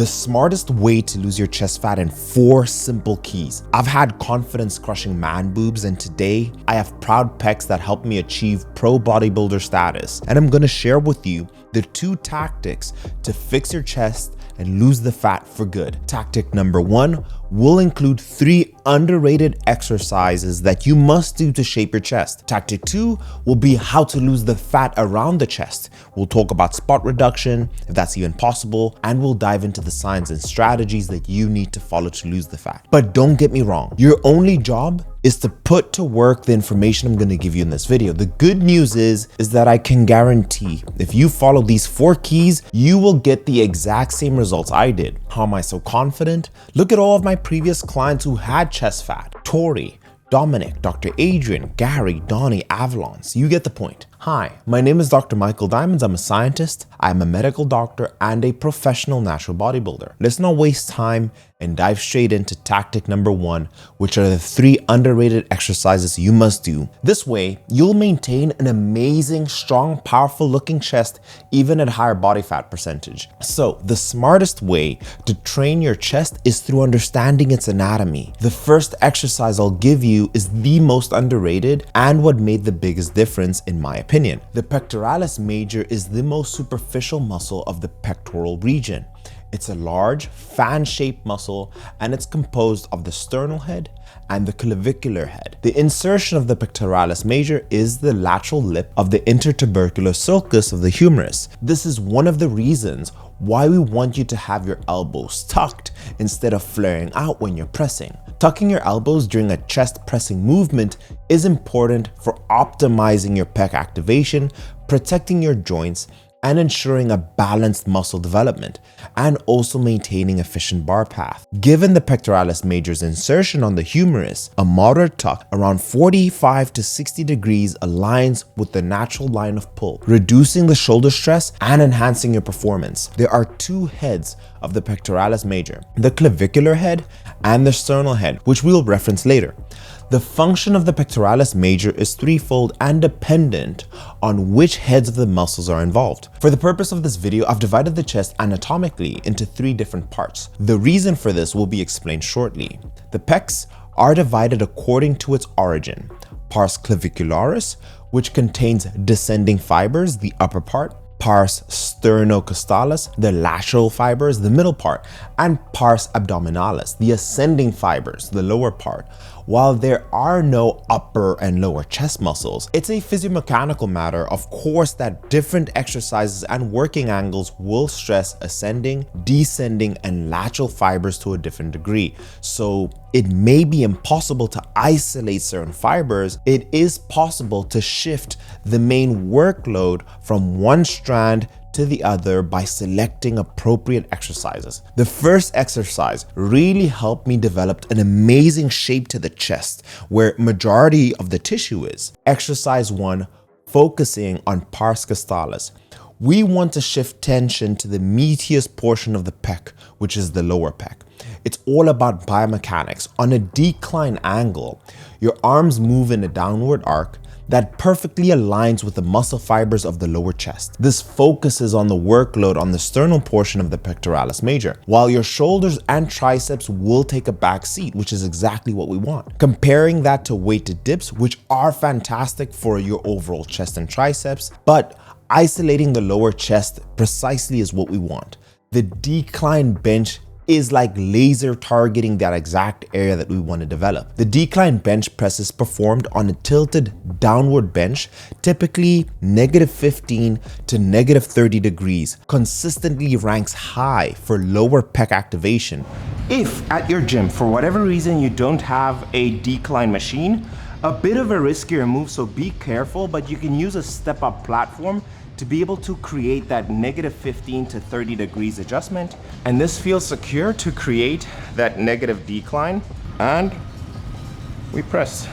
the smartest way to lose your chest fat in 4 simple keys. I've had confidence crushing man boobs, and today I have proud pecs that help me achieve pro bodybuilder status. And I'm gonna share with you the 2 tactics to fix your chest and lose the fat for good. Tactic number 1 will include 3 underrated exercises that you must do to shape your chest. Tactic 2 will be how to lose the fat around the chest. We'll talk about spot reduction, if that's even possible, and we'll dive into the signs and strategies that you need to follow to lose the fat. But don't get me wrong, your only job is to put to work the information I'm going to give you in this video. The good news is that I can guarantee if you follow these 4 keys, you will get the exact same results I did. How am I so confident? Look at all of my previous clients who had chest fat. Tori, Dominic, Dr. Adrian, Gary, Donnie, Avalons. You get the point. Hi, my name is Dr. Michael Diamonds. I'm a scientist, I'm a medical doctor, and a professional natural bodybuilder. Let's not waste time and dive straight into tactic number 1, which are the 3 underrated exercises you must do. This way, you'll maintain an amazing, strong, powerful looking chest, even at higher body fat percentage. So the smartest way to train your chest is through understanding its anatomy. The first exercise I'll give you is the most underrated and what made the biggest difference in my opinion. The pectoralis major is the most superficial muscle of the pectoral region. It's a large, fan-shaped muscle, and it's composed of the sternal head and the clavicular head. The insertion of the pectoralis major is the lateral lip of the intertubercular sulcus of the humerus. This is one of the reasons why we want you to have your elbows tucked instead of flaring out when you're pressing. Tucking your elbows during a chest pressing movement is important for optimizing your pec activation, protecting your joints, and ensuring a balanced muscle development, and also maintaining efficient bar path. Given the pectoralis major's insertion on the humerus, a moderate tuck around 45 to 60 degrees aligns with the natural line of pull, reducing the shoulder stress and enhancing your performance. There are 2 heads of the pectoralis major, the clavicular head and the sternal head, which we'll reference later. The function of the pectoralis major is threefold and dependent on which heads of the muscles are involved. For the purpose of this video, I've divided the chest anatomically into 3 different parts. The reason for this will be explained shortly. The pecs are divided according to its origin. Pars clavicularis, which contains descending fibers, the upper part, pars sternocostalis, the lateral fibers, the middle part, and pars abdominalis, the ascending fibers, the lower part. While there are no upper and lower chest muscles, it's a physiomechanical matter, of course, that different exercises and working angles will stress ascending, descending, and lateral fibers to a different degree. So it may be impossible to isolate certain fibers. It is possible to shift the main workload from one strand to the other by selecting appropriate exercises. The first exercise really helped me develop an amazing shape to the chest where majority of the tissue is. Exercise 1, focusing on pars scastalis. We want to shift tension to the meatiest portion of the pec, which is the lower pec. It's all about biomechanics. On a decline angle, your arms move in a downward arc that perfectly aligns with the muscle fibers of the lower chest. This focuses on the workload on the sternal portion of the pectoralis major, while your shoulders and triceps will take a back seat, which is exactly what we want. Comparing that to weighted dips, which are fantastic for your overall chest and triceps, but isolating the lower chest precisely is what we want. The decline bench is like laser targeting that exact area that we want to develop. The decline bench press is performed on a tilted downward bench, typically -15 to -30 degrees, consistently ranks high for lower pec activation. If at your gym, for whatever reason, you don't have a decline machine, a bit of a riskier move, so be careful, but you can use a step-up platform to be able to create that -15 to 30 degrees adjustment. And this feels secure to create that negative decline, and we press.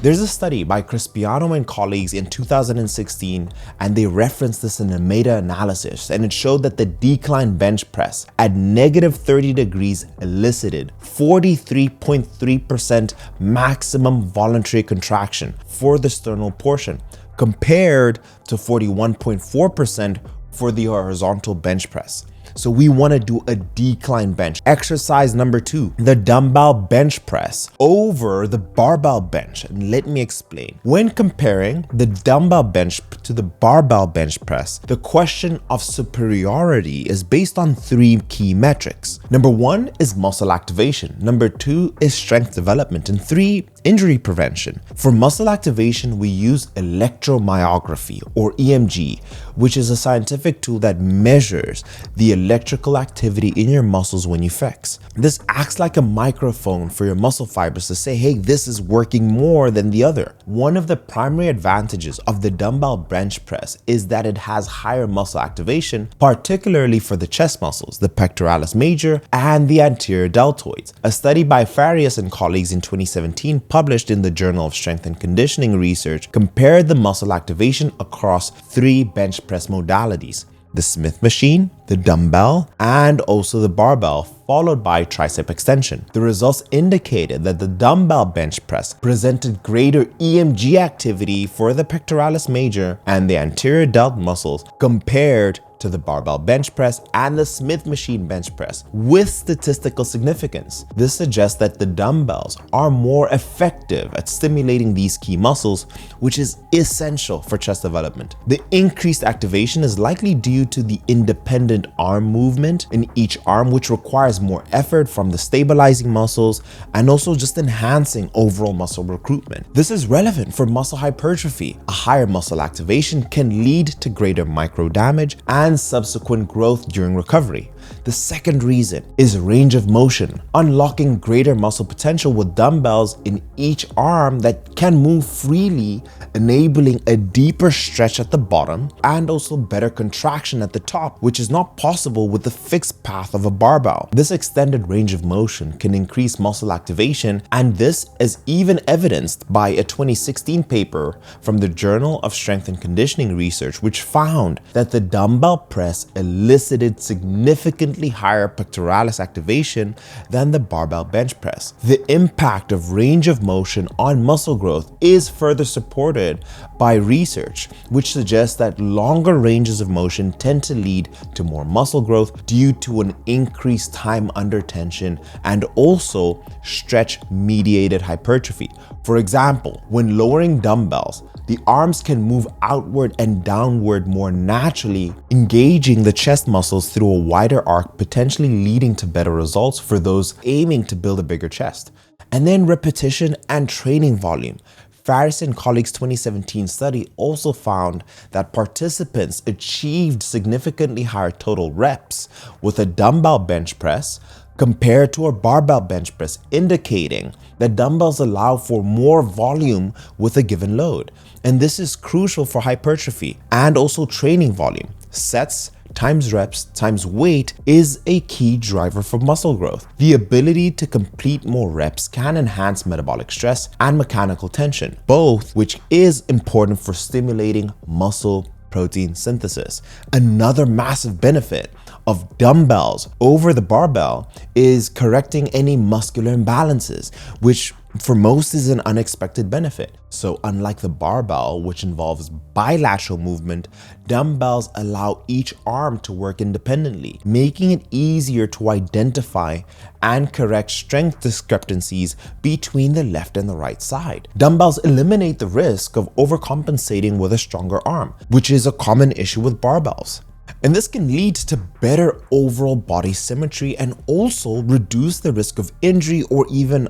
There's a study by Crispiano and colleagues in 2016, and they referenced this in a meta-analysis, and it showed that the decline bench press at -30 degrees elicited 43.3% maximum voluntary contraction for the sternal portion, compared to 41.4% for the horizontal bench press. So we want to do a decline bench. Exercise number 2, the dumbbell bench press over the barbell bench. And let me explain. When comparing the dumbbell bench to the barbell bench press, the question of superiority is based on 3 key metrics. Number 1 is muscle activation. Number 2 is strength development. And 3, injury prevention. For muscle activation, we use electromyography or EMG, which is a scientific tool that measures the electrical activity in your muscles when you flex. This acts like a microphone for your muscle fibers to say, hey, this is working more than the other. One of the primary advantages of the dumbbell bench press is that it has higher muscle activation, particularly for the chest muscles, the pectoralis major and the anterior deltoids. A study by Farias and colleagues in 2017 published in the Journal of Strength and Conditioning Research compared the muscle activation across 3 bench press modalities: the Smith machine, the dumbbell, and also the barbell, followed by tricep extension. The results indicated that the dumbbell bench press presented greater EMG activity for the pectoralis major and the anterior delt muscles compared to the barbell bench press and the Smith machine bench press with statistical significance. This suggests that the dumbbells are more effective at stimulating these key muscles, which is essential for chest development. The increased activation is likely due to the independent arm movement in each arm, which requires more effort from the stabilizing muscles and also just enhancing overall muscle recruitment. This is relevant for muscle hypertrophy. A higher muscle activation can lead to greater micro damage and subsequent growth during recovery. The second reason is range of motion, unlocking greater muscle potential with dumbbells in each arm that can move freely, enabling a deeper stretch at the bottom and also better contraction at the top, which is not possible with the fixed path of a barbell. This extended range of motion can increase muscle activation, and this is even evidenced by a 2016 paper from the Journal of Strength and Conditioning Research, which found that the dumbbell press elicited significantly higher pectoralis activation than the barbell bench press. The impact of range of motion on muscle growth is further supported by research, which suggests that longer ranges of motion tend to lead to more muscle growth due to an increased time under tension and also stretch-mediated hypertrophy. For example, when lowering dumbbells, the arms can move outward and downward more naturally, engaging the chest muscles through a wider arc, potentially leading to better results for those aiming to build a bigger chest. And then repetition and training volume. Faris and colleagues' 2017 study also found that participants achieved significantly higher total reps with a dumbbell bench press compared to a barbell bench press, indicating that dumbbells allow for more volume with a given load. And this is crucial for hypertrophy and also training volume. Sets times reps times weight is a key driver for muscle growth. The ability to complete more reps can enhance metabolic stress and mechanical tension, both which is important for stimulating muscle protein synthesis. Another massive benefit of dumbbells over the barbell is correcting any muscular imbalances, which for most is an unexpected benefit. So unlike the barbell, which involves bilateral movement, dumbbells allow each arm to work independently, making it easier to identify and correct strength discrepancies between the left and the right side. Dumbbells eliminate the risk of overcompensating with a stronger arm, which is a common issue with barbells. And this can lead to better overall body symmetry and also reduce the risk of injury or even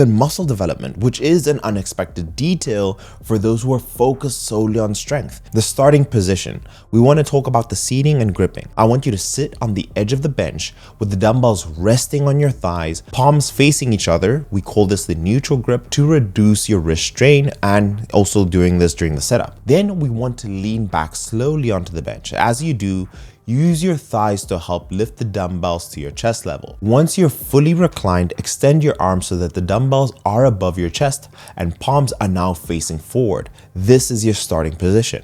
muscle development, which is an unexpected detail for those who are focused solely on strength. The starting position. We want to talk about the seating and gripping. I want you to sit on the edge of the bench with the dumbbells resting on your thighs, palms facing each other. We call this the neutral grip to reduce your wrist strain, and also doing this during the setup. Then we want to lean back slowly onto the bench. As you do, use your thighs to help lift the dumbbells to your chest level. Once you're fully reclined, extend your arms so that the dumbbells are above your chest and palms are now facing forward. This is your starting position.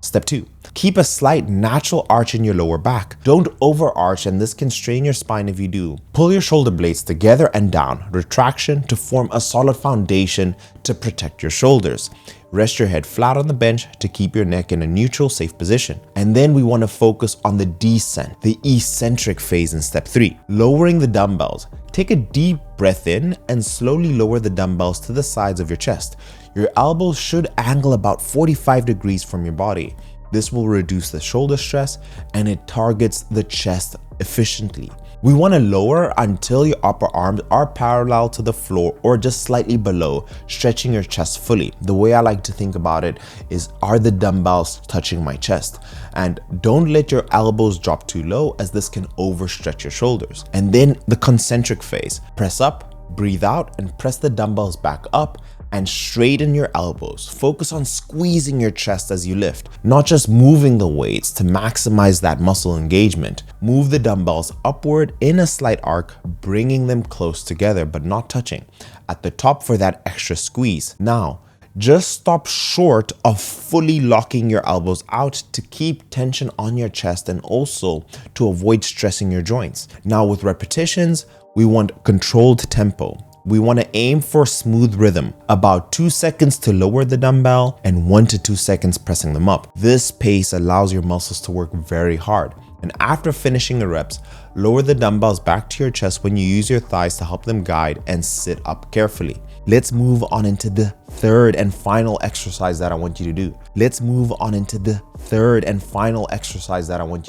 Step 2. Keep a slight natural arch in your lower back. Don't overarch, and this can strain your spine if you do. Pull your shoulder blades together and down, retraction to form a solid foundation to protect your shoulders. Rest your head flat on the bench to keep your neck in a neutral, safe position. And then we want to focus on the descent, the eccentric phase in step 3, lowering the dumbbells. Take a deep breath in and slowly lower the dumbbells to the sides of your chest. Your elbows should angle about 45 degrees from your body. This will reduce the shoulder stress and it targets the chest efficiently. We want to lower until your upper arms are parallel to the floor or just slightly below, stretching your chest fully. The way I like to think about it is, are the dumbbells touching my chest? And don't let your elbows drop too low, as this can overstretch your shoulders. And then the concentric phase. Press up, breathe out, and press the dumbbells back up and straighten your elbows. Focus on squeezing your chest as you lift, not just moving the weights to maximize that muscle engagement. Move the dumbbells upward in a slight arc, bringing them close together but not touching at the top for that extra squeeze. Now, just stop short of fully locking your elbows out to keep tension on your chest and also to avoid stressing your joints. Now, with repetitions, we want controlled tempo. We want to aim for smooth rhythm, about 2 seconds to lower the dumbbell and 1 to 2 seconds pressing them up. This pace allows your muscles to work very hard. And after finishing the reps, lower the dumbbells back to your chest when you use your thighs to help them guide and sit up carefully. Let's move on into the third and final exercise that I want you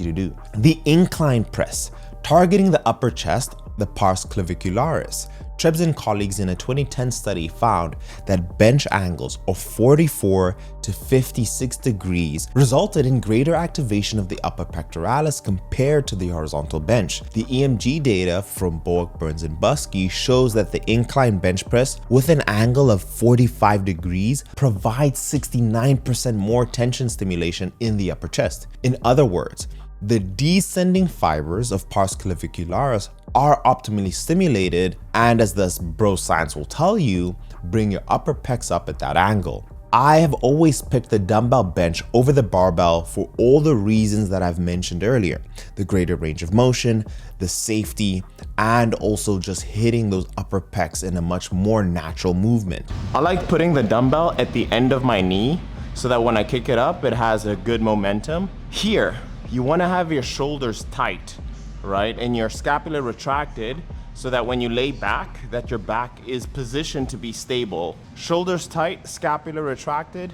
to do. The incline press, targeting the upper chest, the pars clavicularis. Trebs and colleagues in a 2010 study found that bench angles of 44 to 56 degrees resulted in greater activation of the upper pectoralis compared to the horizontal bench. The EMG data from Boak, Burns, and Buskey shows that the incline bench press with an angle of 45 degrees provides 69% more tension stimulation in the upper chest. In other words, the descending fibers of pars clavicularis are optimally stimulated, and as this bro science will tell you, bring your upper pecs up at that angle. I have always picked the dumbbell bench over the barbell for all the reasons that I've mentioned earlier: the greater range of motion, the safety, and also just hitting those upper pecs in a much more natural movement. I like putting the dumbbell at the end of my knee so that when I kick it up, it has a good momentum. Here, you want to have your shoulders tight, right? And your scapula retracted so that when you lay back, that your back is positioned to be stable. Shoulders tight, scapula retracted,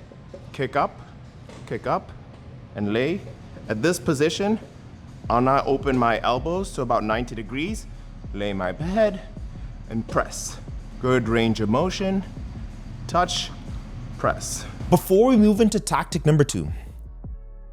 kick up, and lay. At this position, I'll now open my elbows to about 90 degrees, lay my head, and press. Good range of motion, touch, press. Before we move into tactic number 2,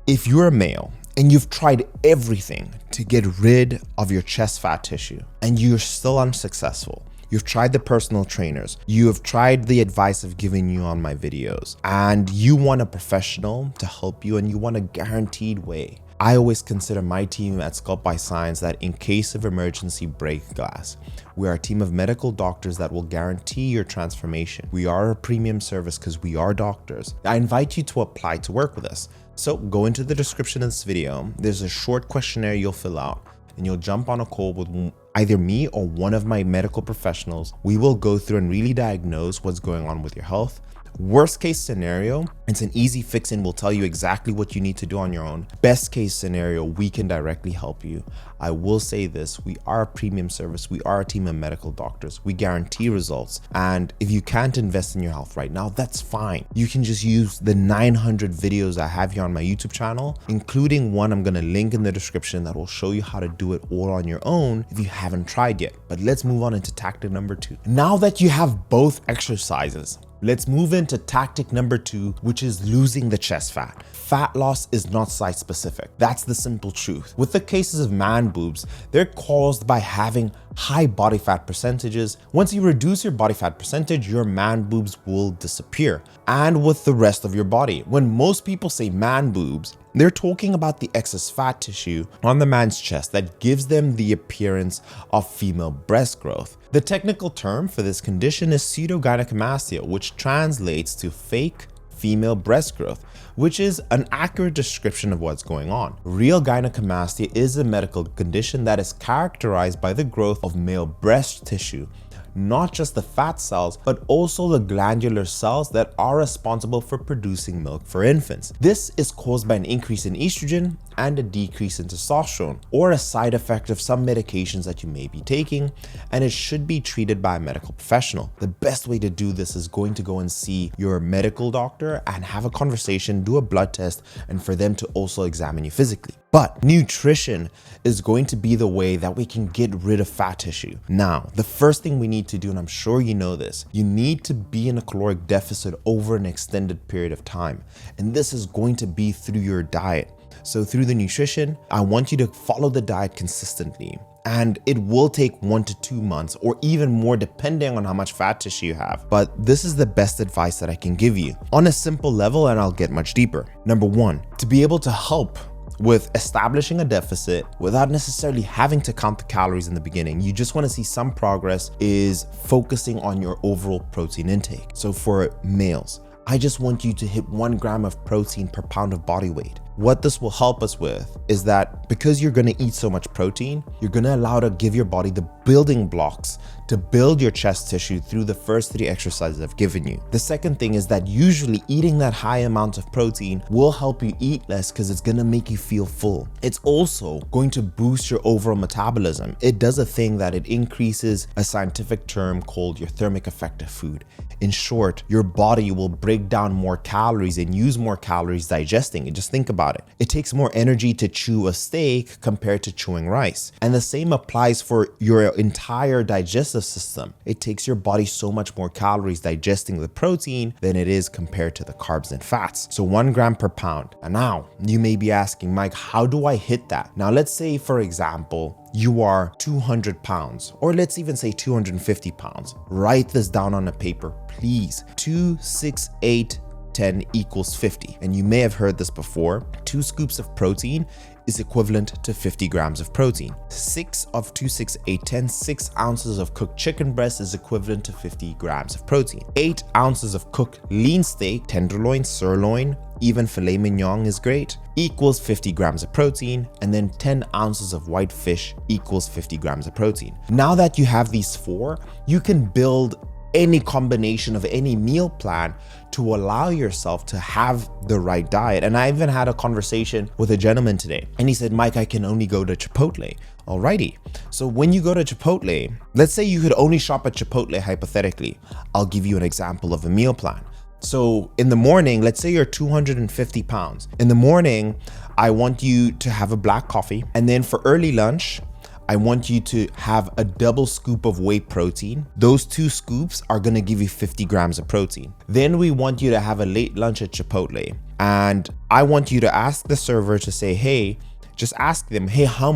if you're a male and you've tried everything to get rid of your chest fat tissue and you're still unsuccessful, you've tried the personal trainers, you have tried the advice I've given you on my videos, and you want a professional to help you and you want a guaranteed way, I always consider my team at Sculpt by Science that in case of emergency break glass. We are a team of medical doctors that will guarantee your transformation. We are a premium service because we are doctors. I invite you to apply to work with us. So go into the description of this video. There's a short questionnaire you'll fill out and you'll jump on a call with either me or one of my medical professionals. We will go through and really diagnose what's going on with your health. Worst case scenario, it's an easy fix and we'll tell you exactly what you need to do on your own. Best case scenario, we can directly help you. I will say this, we are a premium service. We are a team of medical doctors. We guarantee results. And if you can't invest in your health right now, that's fine. You can just use the 900 videos I have here on my YouTube channel, including one I'm gonna link in the description that will show you how to do it all on your own if you haven't tried yet. But let's move on into tactic number 2. Now that you have both exercises, let's move into tactic number 2, which is losing the chest fat. Fat loss is not site specific. That's the simple truth. With the cases of man boobs, they're caused by having high body fat percentages. Once you reduce your body fat percentage, your man boobs will disappear. And with the rest of your body. When most people say man boobs, they're talking about the excess fat tissue on the man's chest that gives them the appearance of female breast growth. The technical term for this condition is pseudogynecomastia, which translates to fake female breast growth, which is an accurate description of what's going on. Real gynecomastia is a medical condition that is characterized by the growth of male breast tissue, not just the fat cells, but also the glandular cells that are responsible for producing milk for infants. This is caused by an increase in estrogen and a decrease in testosterone, or a side effect of some medications that you may be taking, and it should be treated by a medical professional. The best way to do this is going to go and see your medical doctor and have a conversation, do a blood test, and for them to also examine you physically. But nutrition is going to be the way that we can get rid of fat tissue. Now, the first thing we need to do, and I'm sure you know this, you need to be in a caloric deficit over an extended period of time. And this is going to be through your diet. So through the nutrition, I want you to follow the diet consistently. And it will take 1 to 2 months or even more depending on how much fat tissue you have. But this is the best advice that I can give you on a simple level, and I'll get much deeper. Number 1, to be able to help with establishing a deficit without necessarily having to count the calories in the beginning, you just want to see some progress, is focusing on your overall protein intake. So for males, I just want you to hit 1 gram of protein per pound of body weight. What this will help us with is that because you're going to eat so much protein, you're going to allow to give your body the building blocks to build your chest tissue through the first 3 exercises I've given you. The second thing is that usually eating that high amount of protein will help you eat less because it's going to make you feel full. It's also going to boost your overall metabolism. It does a thing that it increases a scientific term called your thermic effect of food. In short, your body will break down more calories and use more calories digesting it. Just think about it. It takes more energy to chew a steak compared to chewing rice. And the same applies for your entire digestive system. It takes your body so much more calories digesting the protein than it is compared to the carbs and fats. So 1 gram per pound. And now you may be asking, Mike, how do I hit that? Now let's say, for example, you are 200 pounds, or let's even say 250 pounds. Write this down on a paper, please. 2, 6, 8, 10 equals 50. And you may have heard this before. 2 scoops of protein is equivalent to 50 grams of protein. 6 of 2, 6, 8, 10, 6 ounces of cooked chicken breast is equivalent to 50 grams of protein. 8 ounces of cooked lean steak, tenderloin, sirloin, even filet mignon is great, equals 50 grams of protein, and then 10 ounces of white fish equals 50 grams of protein. Now that you have these 4, you can build any combination of any meal plan to allow yourself to have the right diet. And I even had a conversation with a gentleman today, and he said, Mike, I can only go to Chipotle. Alrighty. So when you go to Chipotle, let's say you could only shop at Chipotle hypothetically. I'll give you an example of a meal plan. So in the morning, let's say you're 250 pounds. In the morning, I want you to have a black coffee. And then for early lunch, I want you to have a double scoop of whey protein. Those 2 scoops are gonna give you 50 grams of protein. Then we want you to have a late lunch at Chipotle. And I want you to ask the server to say, hey, just ask them, hey, how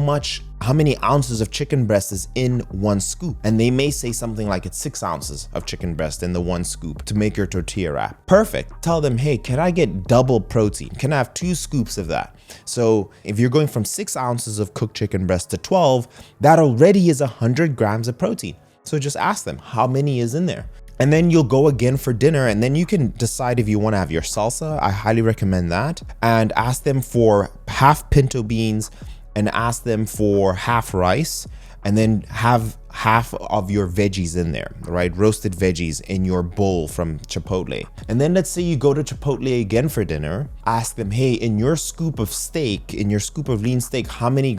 many ounces of chicken breast is in 1 scoop? And they may say something like it's 6 ounces of chicken breast in the 1 scoop to make your tortilla wrap. Perfect. Tell them, hey, can I get double protein? Can I have 2 scoops of that? So if you're going from 6 ounces of cooked chicken breast to 12, that already is 100 grams of protein. So just ask them, how many is in there? And then you'll go again for dinner, and then you can decide if you want to have your salsa. I highly recommend that. And ask them for half pinto beans and ask them for half rice, and then have half of your veggies in there, right? Roasted veggies in your bowl from Chipotle. And then let's say you go to Chipotle again for dinner, ask them, hey, in your scoop of steak, in your scoop of lean steak, how many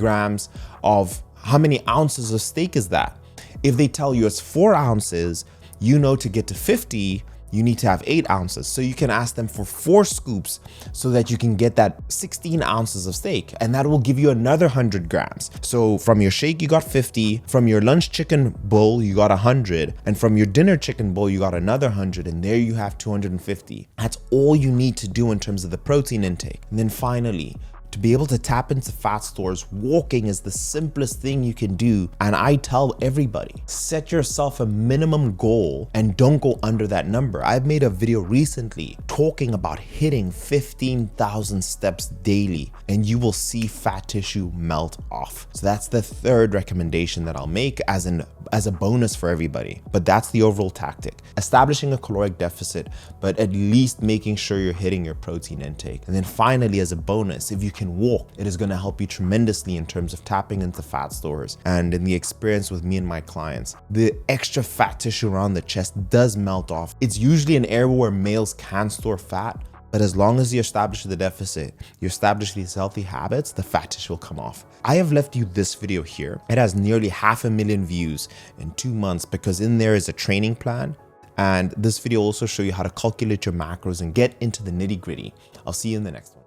ounces of steak is that? If they tell you it's 4 ounces, you know to get to 50, you need to have 8 ounces. So you can ask them for 4 scoops so that you can get that 16 ounces of steak, and that will give you another 100 grams. So from your shake, you got 50, from your lunch chicken bowl, you got 100, and from your dinner chicken bowl, you got another 100, and there you have 250. That's all you need to do in terms of the protein intake. And then finally, To be able to tap into fat stores, walking is the simplest thing you can do. And I tell everybody, set yourself a minimum goal and don't go under that number. I've made a video recently talking about hitting 15,000 steps daily and you will see fat tissue melt off. So that's the third recommendation that I'll make as a bonus for everybody. But that's the overall tactic. Establishing a caloric deficit, but at least making sure you're hitting your protein intake. And then finally, as a bonus, if you can walk, it is going to help you tremendously in terms of tapping into fat stores. And in the experience with me and my clients, the extra fat tissue around the chest does melt off. It's usually an area where males can store fat, but as long as you establish the deficit, you establish these healthy habits, the fat tissue will come off. I have left you this video here. It has nearly 500,000 views in 2 months because in there is a training plan. And this video will also show you how to calculate your macros and get into the nitty-gritty. I'll see you in the next one.